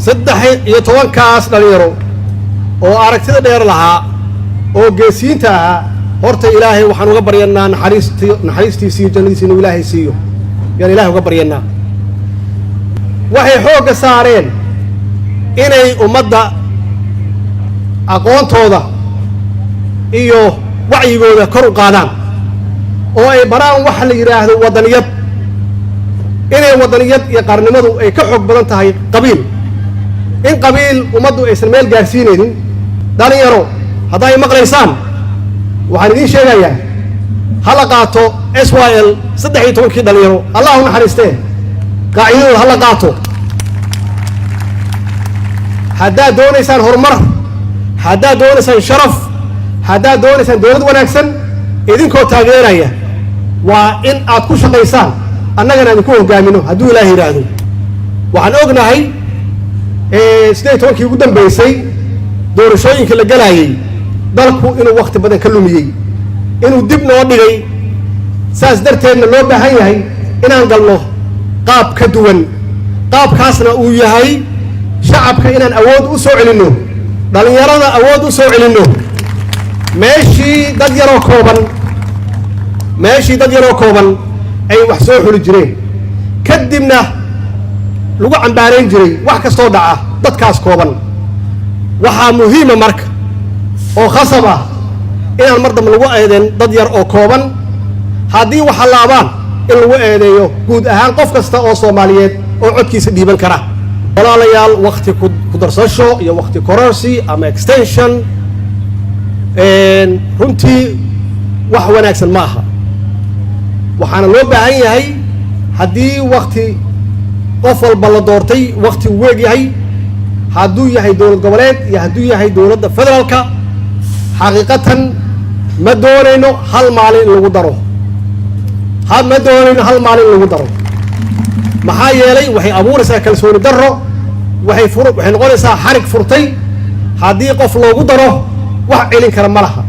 saddex iyo tobankaas dhalinyaro oo aragtida dheer lahaa oo geesiinta ahaa horta ilaahay waxaan uga baryanaa naxariistiisa iyo jannadiisa inuu ilaahay siiyo yaan ilaahay uga baryanaa waxay xoogga saareen inay ummadda aqoontooda iyo wacyigooda kor u qaadaan oo ay baraan waxa la yidhaahdo waddaniyad inay waddaniyad iyo qaarnimadu ay ka xoog badan tahay qabiil in qabiil ummaddu aysan meel gaarsiinaynin dhalinyaro haddaa ay maqlaysaan waxaan idiin sheegayaa hala qaato SYL 13 dhalinyaro allah u naxariistee qaacidada hala qaato haddaad doonaysaan horumar haddaad doonaysaan sharaf haddaad doonaysaan dowlad wanaagsan idinkoo taageeraya waa in aad ku shaqaysaan annagana idinku hoggaamino hadduu ilaahay yidhaahdo waxaan ognahay 18 ugu dambaysay doorashooyinka la galayay dalku inuu waqti badan ka lumiyey inuu dib noo dhigay saas darteedna loo baahan yahay inaan galno qaab ka duwan qaabkaasna uu yahay shacabka inaan awood u soo celinno dhalinyarada awood u soo celinno meeshii dad yaroo kooban ay wax soo xuli jireen kadibna lagu cambaarayn jiray wax kastoo dhaca dadkaas kooban waxaa muhiima marka oo khasab ah inaan mar dambe lagu eedeen dad yar oo kooban haddii waxa laabaan in lagu eedeeyo guud ahaan qof kasta oo Soomaaliyeed oo codkiisa dhiiban kara walaalayaal waqti ku darsasho iyo waqti kororsi ama extension runtii wax wanaagsan ma aha waxaana loo baahan yahay haddii waqti qof walba la doortay waqti uu weeg yahay hadduu yahay dowlad goboleed iyo hadduu yahay dowladda federaalka xaqiiqatan ma doonayno hal maalin in lagu daro maxaa yeelay waxay abuuraysaa kalsooni darro waxay noqonaysaa xarig furtay haddii qof loogu daro wax celin kara ma laha